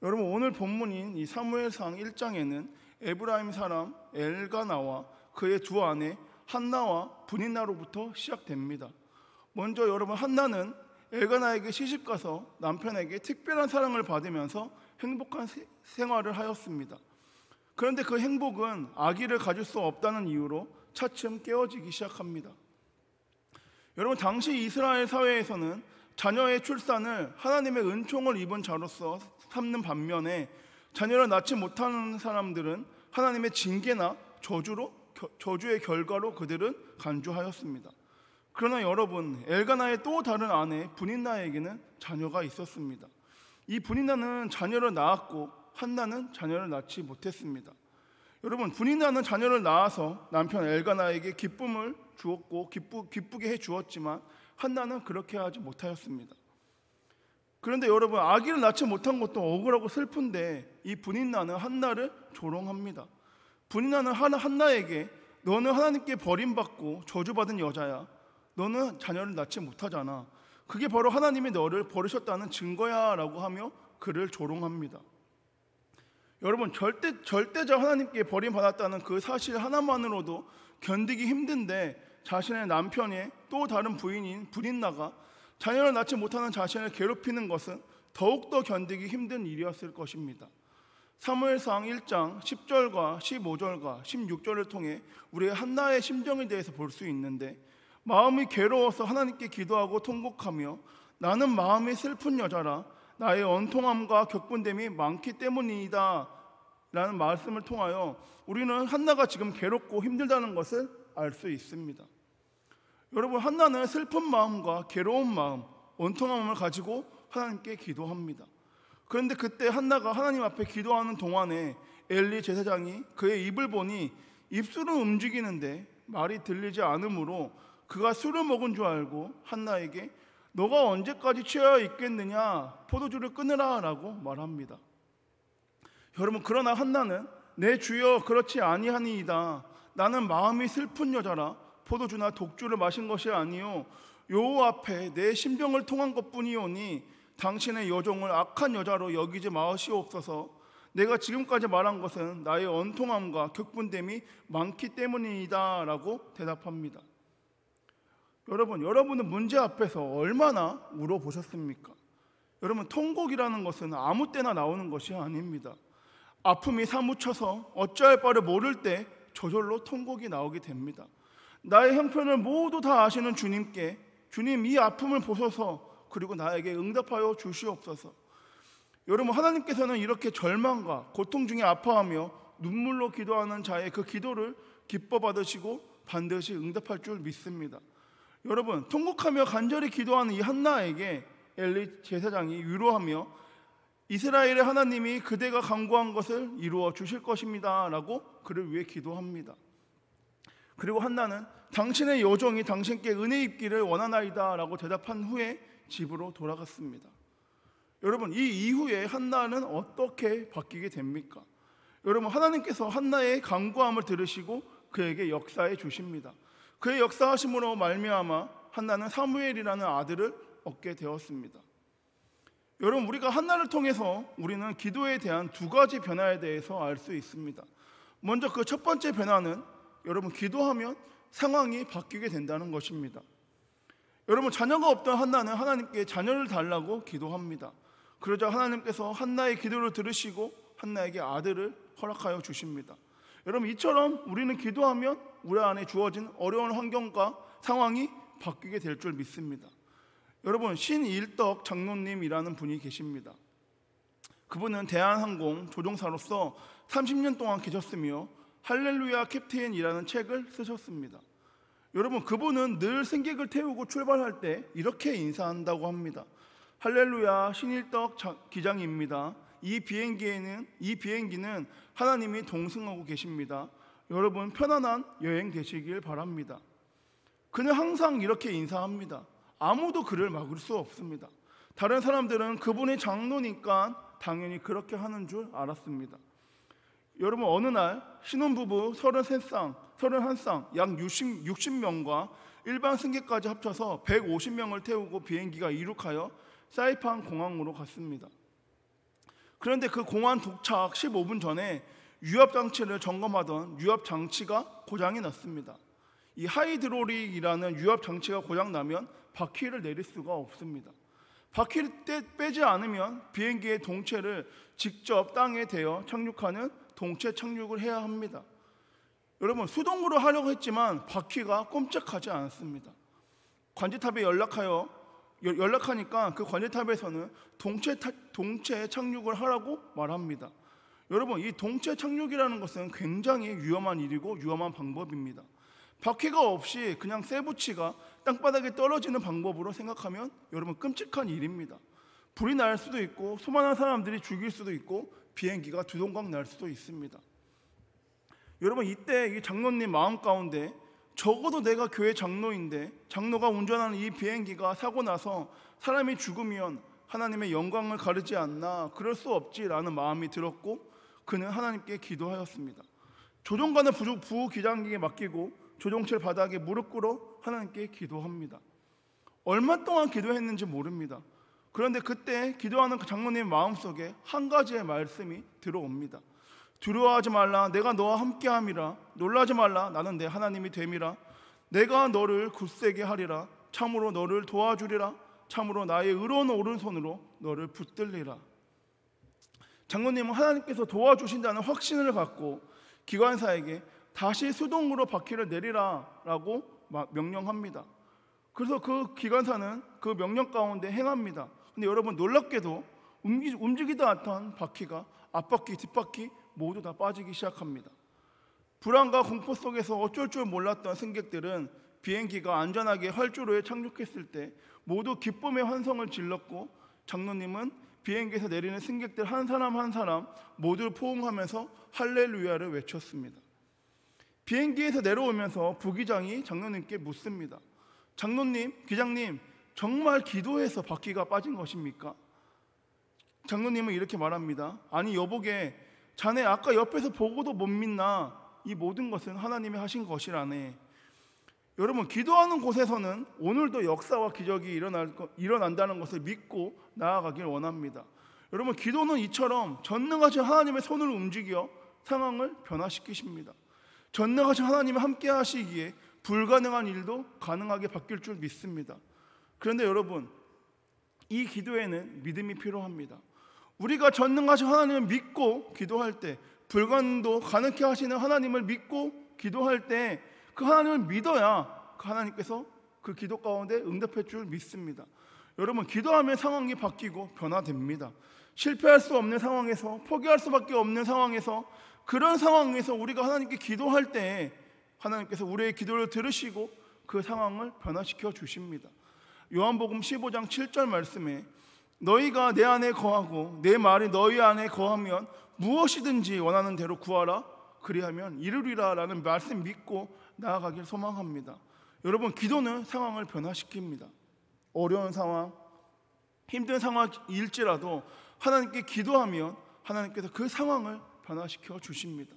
여러분, 오늘 본문인 이 사무엘상 1장에는 에브라임 사람 엘가나와 그의 두 아내 한나와 브니나로부터 시작됩니다. 먼저 여러분, 한나는 엘가나에게 시집가서 남편에게 특별한 사랑을 받으면서 행복한 생활을 하였습니다. 그런데 그 행복은 아기를 가질 수 없다는 이유로 차츰 깨어지기 시작합니다. 여러분, 당시 이스라엘 사회에서는 자녀의 출산을 하나님의 은총을 입은 자로서 삼는 반면에 자녀를 낳지 못하는 사람들은 하나님의 징계나 저주의 결과로 그들은 간주하였습니다. 그러나 여러분, 엘가나의 또 다른 아내 브닌나에게는 자녀가 있었습니다. 이 브닌나는 자녀를 낳았고 한나는 자녀를 낳지 못했습니다. 여러분, 브닌나는 자녀를 낳아서 남편 엘가나에게 기쁨을 주었고 기쁘게 해 주었지만 한나는 그렇게 하지 못하였습니다. 그런데 여러분, 아기를 낳지 못한 것도 억울하고 슬픈데 이 브닌나는 한나를 조롱합니다. 브닌나는 한나에게 너는 하나님께 버림받고 저주받은 여자야. 너는 자녀를 낳지 못하잖아. 그게 바로 하나님이 너를 버리셨다는 증거야 라고 하며 그를 조롱합니다. 여러분, 절대적 하나님께 버림받았다는 그 사실 하나만으로도 견디기 힘든데 자신의 남편의 또 다른 부인인 브닌나가 자녀를 낳지 못하는 자신을 괴롭히는 것은 더욱더 견디기 힘든 일이었을 것입니다. 사무엘상 1장 10절과 15절과 16절을 통해 우리의 한나의 심정에 대해서 볼 수 있는데, 마음이 괴로워서 하나님께 기도하고 통곡하며 나는 마음이 슬픈 여자라 나의 원통함과 격분됨이 많기 때문이다 라는 말씀을 통하여 우리는 한나가 지금 괴롭고 힘들다는 것을 알 수 있습니다. 여러분, 한나는 슬픈 마음과 괴로운 마음, 원통함을 가지고 하나님께 기도합니다. 그런데 그때 한나가 하나님 앞에 기도하는 동안에 엘리 제사장이 그의 입을 보니 입술은 움직이는데 말이 들리지 않으므로 그가 술을 먹은 줄 알고 한나에게 너가 언제까지 취하여 있겠느냐, 포도주를 끊으라 라고 말합니다. 여러분, 그러나 한나는 내 주여 그렇지 아니하니이다. 나는 마음이 슬픈 여자라 포도주나 독주를 마신 것이 아니요 여호와 앞에 내 심정을 통한 것뿐이오니 당신의 여종을 악한 여자로 여기지 마시옵소서. 내가 지금까지 말한 것은 나의 원통함과 격분됨이 많기 때문이다 라고 대답합니다. 여러분은 문제 앞에서 얼마나 울어보셨습니까? 여러분, 통곡이라는 것은 아무 때나 나오는 것이 아닙니다. 아픔이 사무쳐서 어찌할 바를 모를 때 저절로 통곡이 나오게 됩니다. 나의 형편을 모두 다 아시는 주님께 주님, 이 아픔을 보소서, 그리고 나에게 응답하여 주시옵소서. 여러분, 하나님께서는 이렇게 절망과 고통 중에 아파하며 눈물로 기도하는 자의 그 기도를 기뻐 받으시고 반드시 응답할 줄 믿습니다. 여러분, 통곡하며 간절히 기도하는 이 한나에게 엘리 제사장이 위로하며 이스라엘의 하나님이 그대가 간구한 것을 이루어 주실 것입니다 라고 그를 위해 기도합니다. 그리고 한나는 당신의 여종이 당신께 은혜 입기를 원하나이다 라고 대답한 후에 집으로 돌아갔습니다. 여러분, 이 이후에 한나는 어떻게 바뀌게 됩니까? 여러분, 하나님께서 한나의 간구함을 들으시고 그에게 역사해 주십니다. 그의 역사하심으로 말미암아 한나는 사무엘이라는 아들을 얻게 되었습니다. 여러분, 우리가 한나를 통해서 우리는 기도에 대한 두 가지 변화에 대해서 알 수 있습니다. 먼저 그 첫 번째 변화는 여러분, 기도하면 상황이 바뀌게 된다는 것입니다. 여러분, 자녀가 없던 한나는 하나님께 자녀를 달라고 기도합니다. 그러자 하나님께서 한나의 기도를 들으시고 한나에게 아들을 허락하여 주십니다. 여러분, 이처럼 우리는 기도하면 우리 안에 주어진 어려운 환경과 상황이 바뀌게 될 줄 믿습니다. 여러분, 신일덕 장로님이라는 분이 계십니다. 그분은 대한항공 조종사로서 30년 동안 계셨으며 할렐루야 캡틴이라는 책을 쓰셨습니다. 여러분, 그분은 늘 승객을 태우고 출발할 때 이렇게 인사한다고 합니다. 할렐루야, 신일덕 기장입니다. 이 비행기는 하나님이 동승하고 계십니다. 여러분, 편안한 여행 되시길 바랍니다. 그는 항상 이렇게 인사합니다. 아무도 그를 막을 수 없습니다. 다른 사람들은 그분이 장로니까 당연히 그렇게 하는 줄 알았습니다. 여러분, 어느 날 신혼부부 31쌍 약 60명과 일반 승객까지 합쳐서 150명을 태우고 비행기가 이륙하여 사이판 공항으로 갔습니다. 그런데 그 공항 도착 15분 전에 유압 장치를 점검하던 유압 장치가 고장이 났습니다. 이 하이드롤릭이라는 유압 장치가 고장 나면 바퀴를 내릴 수가 없습니다. 바퀴를 빼지 않으면 비행기의 동체를 직접 땅에 대어 착륙하는 동체 착륙을 해야 합니다. 여러분, 수동으로 하려고 했지만 바퀴가 꼼짝하지 않았습니다. 관제탑에 연락하니까 그 관제탑에서는 동체 착륙을 하라고 말합니다. 여러분, 이 동체 착륙이라는 것은 굉장히 위험한 일이고 위험한 방법입니다. 바퀴가 없이 그냥 쇠붙이가 땅바닥에 떨어지는 방법으로 생각하면 여러분 끔찍한 일입니다. 불이 날 수도 있고 수많은 사람들이 죽일 수도 있고 비행기가 두동강 날 수도 있습니다. 여러분, 이때 이 장로님 마음 가운데 적어도 내가 교회 장로인데 장로가 운전하는 이 비행기가 사고 나서 사람이 죽으면 하나님의 영광을 가르지 않나, 그럴 수 없지라는 마음이 들었고 그는 하나님께 기도하였습니다. 조종관을 부기장에게 맡기고 조종실 바닥에 무릎 꿇어 하나님께 기도합니다. 얼마 동안 기도했는지 모릅니다. 그런데 그때 기도하는 그 장로님 마음속에 한 가지의 말씀이 들어옵니다. 두려워하지 말라, 내가 너와 함께함이라. 놀라지 말라, 나는 내 하나님이 됨이라. 내가 너를 굳세게 하리라. 참으로 너를 도와주리라. 참으로 나의 의로운 오른손으로 너를 붙들리라. 장로님은 하나님께서 도와주신다는 확신을 갖고 기관사에게 다시 수동으로 바퀴를 내리라 라고 명령합니다. 그래서 그 기관사는 그 명령 가운데 행합니다. 근데 여러분, 놀랍게도 움직이도 않던 바퀴가 앞바퀴 뒷바퀴 모두 다 빠지기 시작합니다. 불안과 공포 속에서 어쩔 줄 몰랐던 승객들은 비행기가 안전하게 활주로에 착륙했을 때 모두 기쁨의 환성을 질렀고 장로님은 비행기에서 내리는 승객들 한 사람 한 사람 모두 포옹하면서 할렐루야를 외쳤습니다. 비행기에서 내려오면서 부기장이 장로님께 묻습니다. 장로님, 기장님, 정말 기도해서 바퀴가 빠진 것입니까? 장로님은 이렇게 말합니다. 아니 여보게, 자네 아까 옆에서 보고도 못 믿나? 이 모든 것은 하나님이 하신 것이라네. 여러분, 기도하는 곳에서는 오늘도 역사와 기적이 일어난다는 것을 믿고 나아가길 원합니다. 여러분, 기도는 이처럼 전능하신 하나님의 손을 움직여 상황을 변화시키십니다. 전능하신 하나님이 함께 하시기에 불가능한 일도 가능하게 바뀔 줄 믿습니다. 그런데 여러분, 이 기도에는 믿음이 필요합니다. 우리가 전능하신 하나님을 믿고 기도할 때, 불가능도 가능케 하시는 하나님을 믿고 기도할 때 그 하나님을 믿어야 그 하나님께서 그 기도 가운데 응답할 줄 믿습니다. 여러분, 기도하면 상황이 바뀌고 변화됩니다. 실패할 수 없는 상황에서, 포기할 수밖에 없는 상황에서, 그런 상황에서 우리가 하나님께 기도할 때 하나님께서 우리의 기도를 들으시고 그 상황을 변화시켜 주십니다. 요한복음 15장 7절 말씀에 너희가 내 안에 거하고 내 말이 너희 안에 거하면 무엇이든지 원하는 대로 구하라, 그리하면 이루리라 라는 말씀 믿고 나아가길 소망합니다. 여러분, 기도는 상황을 변화시킵니다. 어려운 상황, 힘든 상황일지라도 하나님께 기도하면 하나님께서 그 상황을 변화시켜 주십니다.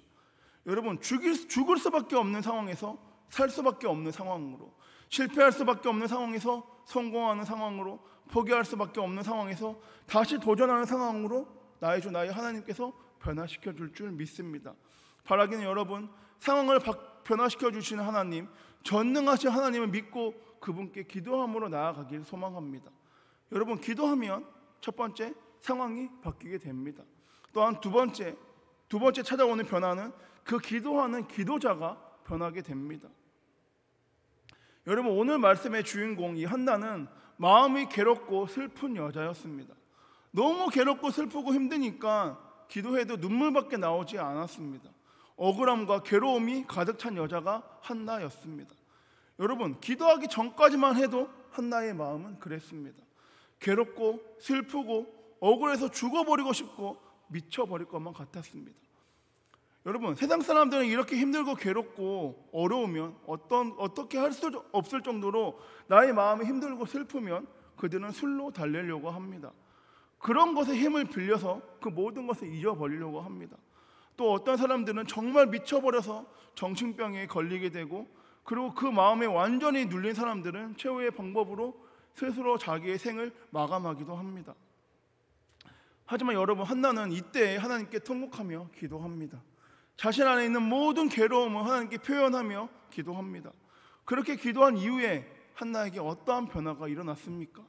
여러분, 죽을 수밖에 없는 상황에서 살 수밖에 없는 상황으로, 실패할 수밖에 없는 상황에서 성공하는 상황으로, 포기할 수밖에 없는 상황에서 다시 도전하는 상황으로 나의 주 나의 하나님께서 변화시켜 줄 줄 믿습니다. 바라기는 여러분, 상황을 변화시켜 주시는 하나님, 전능하신 하나님을 믿고 그분께 기도함으로 나아가길 소망합니다. 여러분, 기도하면 첫 번째, 상황이 바뀌게 됩니다. 또한 두 번째 찾아오는 변화는 그 기도하는 기도자가 변하게 됩니다. 여러분, 오늘 말씀의 주인공 이 한나는 마음이 괴롭고 슬픈 여자였습니다. 너무 괴롭고 슬프고 힘드니까 기도해도 눈물밖에 나오지 않았습니다. 억울함과 괴로움이 가득 찬 여자가 한나였습니다. 여러분, 기도하기 전까지만 해도 한나의 마음은 그랬습니다. 괴롭고 슬프고 억울해서 죽어버리고 싶고 미쳐버릴 것만 같았습니다. 여러분, 세상 사람들은 이렇게 힘들고 괴롭고 어려우면 어떻게 할 수 없을 정도로 나의 마음이 힘들고 슬프면 그들은 술로 달래려고 합니다. 그런 것에 힘을 빌려서 그 모든 것을 잊어버리려고 합니다. 또 어떤 사람들은 정말 미쳐버려서 정신병에 걸리게 되고, 그리고 그 마음에 완전히 눌린 사람들은 최후의 방법으로 스스로 자기의 생을 마감하기도 합니다. 하지만 여러분, 한나는 이때 하나님께 통곡하며 기도합니다. 자신 안에 있는 모든 괴로움을 하나님께 표현하며 기도합니다. 그렇게 기도한 이후에 한나에게 어떠한 변화가 일어났습니까?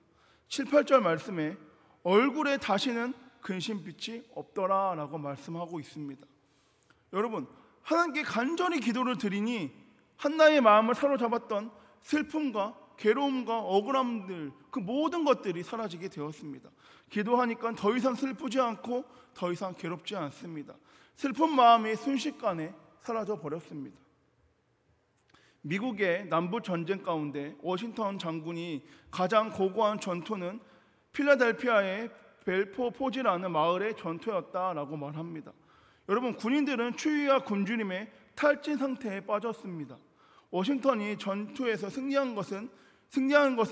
7, 8절 말씀에 얼굴에 다시는 근심빛이 없더라 라고 말씀하고 있습니다. 여러분, 하나님께 간절히 기도를 드리니 한나의 마음을 사로잡았던 슬픔과 괴로움과 억울함들, 그 모든 것들이 사라지게 되었습니다. 기도하니까 더 이상 슬프지 않고 더 이상 괴롭지 않습니다. 슬픈 마음이 순식간에 사라져 버렸습니다. 미국의 남부 전쟁 가운데 워싱턴 장군이 가장 고고한 전투는 필라델피아의 벨포 포지라는 마을의 전투였다라고 말합니다. 여러분, 군인들은 추위와 굶주림에 탈진 상태에 빠졌습니다. 워싱턴이 전투에서 승리한 것을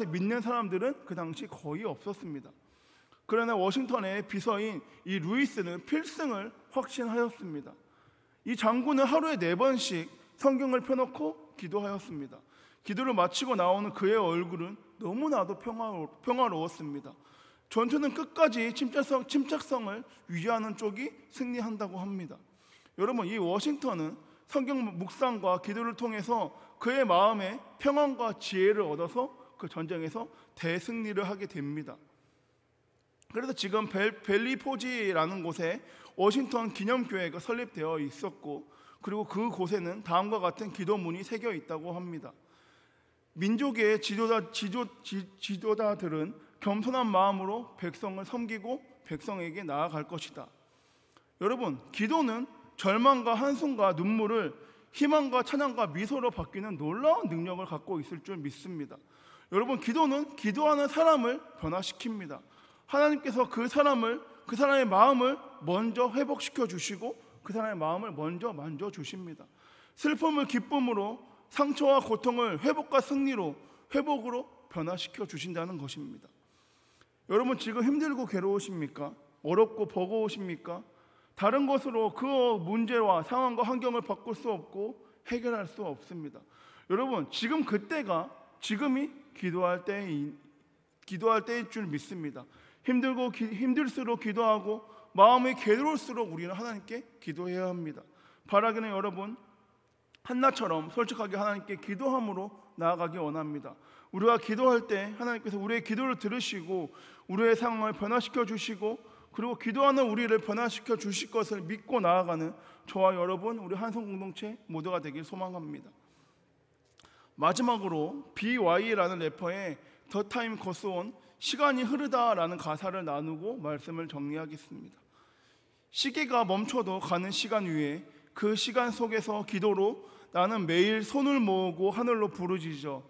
믿는 사람들은 그 당시 거의 없었습니다. 그러나 워싱턴의 비서인 이 루이스는 필승을 확신하였습니다. 이 장군은 하루에 4번씩 성경을 펴놓고 기도하였습니다. 기도를 마치고 나오는 그의 얼굴은 너무나도 평화로웠습니다. 전투는 끝까지 침착성을 유지하는 쪽이 승리한다고 합니다. 여러분, 이 워싱턴은 성경 묵상과 기도를 통해서 그의 마음에 평안과 지혜를 얻어서 그 전쟁에서 대승리를 하게 됩니다. 그래서 지금 벨리포지라는 곳에 워싱턴 기념교회가 설립되어 있었고, 그리고 그 곳에는 다음과 같은 기도문이 새겨 있다고 합니다. 민족의 지도자들은 겸손한 마음으로 백성을 섬기고 백성에게 나아갈 것이다. 여러분, 기도는 절망과 한숨과 눈물을 희망과 찬양과 미소로 바뀌는 놀라운 능력을 갖고 있을 줄 믿습니다. 여러분, 기도는 기도하는 사람을 변화시킵니다. 하나님께서 그 사람의 마음을 먼저 회복시켜 주시고 그 사람의 마음을 먼저 만져 주십니다. 슬픔을 기쁨으로, 상처와 고통을 회복과 승리로, 회복으로 변화시켜 주신다는 것입니다. 여러분, 지금 힘들고 괴로우십니까? 어렵고 버거우십니까? 다른 것으로 그 문제와 상황과 환경을 바꿀 수 없고 해결할 수 없습니다. 여러분, 지금이 기도할 때일 줄 믿습니다. 힘들수록 기도하고 마음이 괴로울수록 우리는 하나님께 기도해야 합니다. 바라기는 여러분, 한나처럼 솔직하게 하나님께 기도함으로 나아가기 원합니다. 우리가 기도할 때 하나님께서 우리의 기도를 들으시고 우리의 상황을 변화시켜 주시고, 그리고 기도하는 우리를 변화시켜 주실 것을 믿고 나아가는 저와 여러분, 우리 한성 공동체 모두가 되길 소망합니다. 마지막으로 BY라는 래퍼의 The Time Goes On, 시간이 흐르다라는 가사를 나누고 말씀을 정리하겠습니다. 시계가 멈춰도 가는 시간 위에 그 시간 속에서 기도로 나는 매일 손을 모으고 하늘로 부르짖어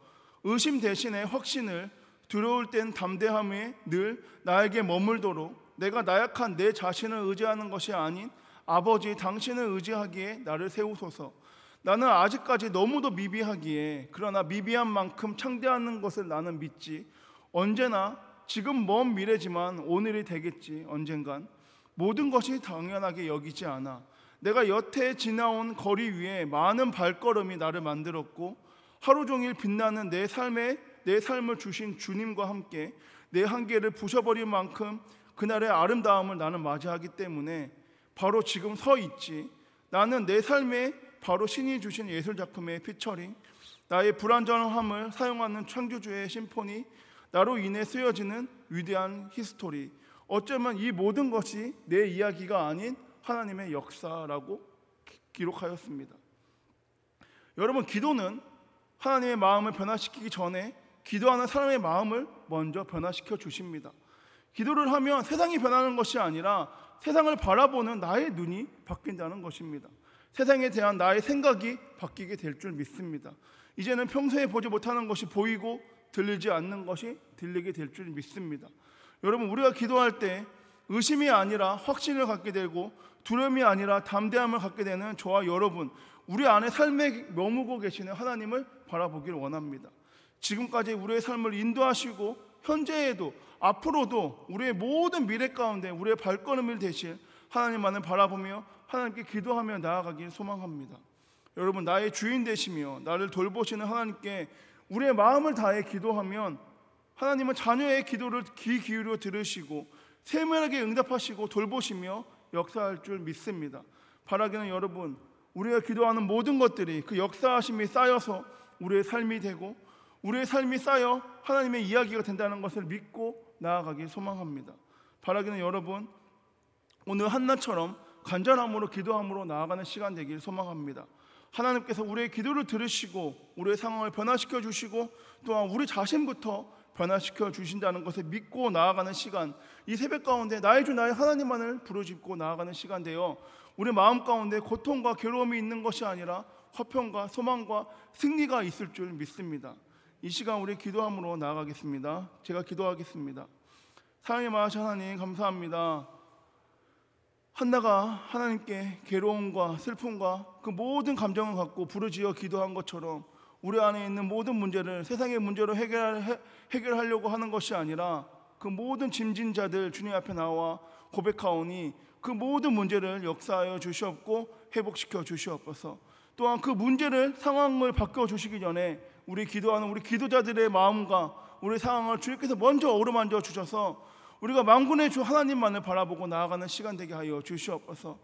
의심 대신에 확신을, 두려울 땐 담대함에 늘 나에게 머물도록 내가 나약한 내 자신을 의지하는 것이 아닌 아버지 당신을 의지하기에 나를 세우소서. 나는 아직까지 너무도 미비하기에, 그러나 미비한 만큼 창대하는 것을 나는 믿지. 언제나 지금 먼 미래지만 오늘이 되겠지. 언젠간 모든 것이 당연하게 여기지 않아. 내가 여태 지나온 거리 위에 많은 발걸음이 나를 만들었고, 하루 종일 빛나는 내 삶을 주신 주님과 함께 내 한계를 부셔버릴 만큼 그날의 아름다움을 나는 맞이하기 때문에 바로 지금 서 있지. 나는 내 삶에 바로 신이 주신 예술작품의 피처링, 나의 불완전함을 사용하는 창조주의 심포니, 나로 인해 쓰여지는 위대한 히스토리. 어쩌면 이 모든 것이 내 이야기가 아닌 하나님의 역사라고 기록하였습니다. 여러분, 기도는 하나님의 마음을 변화시키기 전에 기도하는 사람의 마음을 먼저 변화시켜 주십니다. 기도를 하면 세상이 변하는 것이 아니라 세상을 바라보는 나의 눈이 바뀐다는 것입니다. 세상에 대한 나의 생각이 바뀌게 될 줄 믿습니다. 이제는 평소에 보지 못하는 것이 보이고 들리지 않는 것이 들리게 될 줄 믿습니다. 여러분, 우리가 기도할 때 의심이 아니라 확신을 갖게 되고 두려움이 아니라 담대함을 갖게 되는 저와 여러분, 우리 안에 삶에 머무고 계시는 하나님을 바라보길 원합니다. 지금까지 우리의 삶을 인도하시고 현재에도 앞으로도 우리의 모든 미래 가운데 우리의 발걸음을 대실 하나님만을 바라보며 하나님께 기도하며 나아가길 소망합니다. 여러분, 나의 주인 되시며 나를 돌보시는 하나님께 우리의 마음을 다해 기도하면 하나님은 자녀의 기도를 귀 기울여 들으시고 세밀하게 응답하시고 돌보시며 역사할 줄 믿습니다. 바라기는 여러분, 우리가 기도하는 모든 것들이 그 역사하심이 쌓여서 우리의 삶이 되고 우리의 삶이 쌓여 하나님의 이야기가 된다는 것을 믿고 나아가길 소망합니다. 바라기는 여러분, 오늘 한나처럼 간절함으로 기도함으로 나아가는 시간 되길 소망합니다. 하나님께서 우리의 기도를 들으시고 우리의 상황을 변화시켜 주시고 또한 우리 자신부터 변화시켜 주신다는 것을 믿고 나아가는 시간, 이 새벽 가운데 나의 주 나의 하나님만을 부르짖고 나아가는 시간 되어 우리 마음 가운데 고통과 괴로움이 있는 것이 아니라 화평과 소망과 승리가 있을 줄 믿습니다. 이 시간 우리 기도함으로 나아가겠습니다. 제가 기도하겠습니다. 사랑의 마하신 하나님, 감사합니다. 한나가 하나님께 괴로움과 슬픔과 그 모든 감정을 갖고 부르짖어 기도한 것처럼 우리 안에 있는 모든 문제를 세상의 문제로 해결하려고 하는 것이 아니라 그 모든 짐진 자들 주님 앞에 나와 고백하오니 그 모든 문제를 역사하여 주시옵고 회복시켜 주시옵소서. 또한 그 문제를 상황을 바꿔 주시기 전에 우리 기도하는 우리 기도자들의 마음과 우리 상황을 주님께서 먼저 어루만져 주셔서 우리가 만군의 주 하나님만을 바라보고 나아가는 시간 되게 하여 주시옵소서.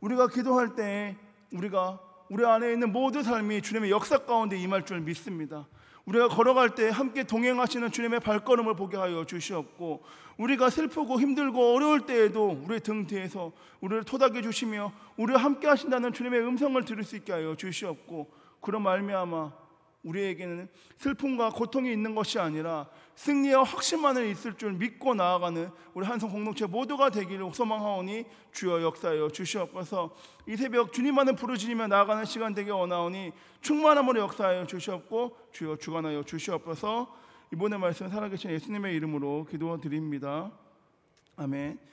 우리가 기도할 때 우리가 우리 안에 있는 모든 삶이 주님의 역사 가운데 임할 줄 믿습니다. 우리가 걸어갈 때 함께 동행하시는 주님의 발걸음을 보게 하여 주시옵고, 우리가 슬프고 힘들고 어려울 때에도 우리의 등 뒤에서 우리를 토닥여 주시며 우리와 함께 하신다는 주님의 음성을 들을 수 있게 하여 주시옵고, 그런 말미암아 우리에게는 슬픔과 고통이 있는 것이 아니라 승리와 확신만을 있을 줄 믿고 나아가는 우리 한성 공동체 모두가 되기를 소망하오니 주여 역사하여 주시옵소서. 이 새벽 주님만을 부르짖으며 나아가는 시간 되게 원하오니 충만함으로 역사하여 주시옵고 주여 주관하여 주시옵소서. 이번의 말씀 살아계신 예수님의 이름으로 기도드립니다. 아멘.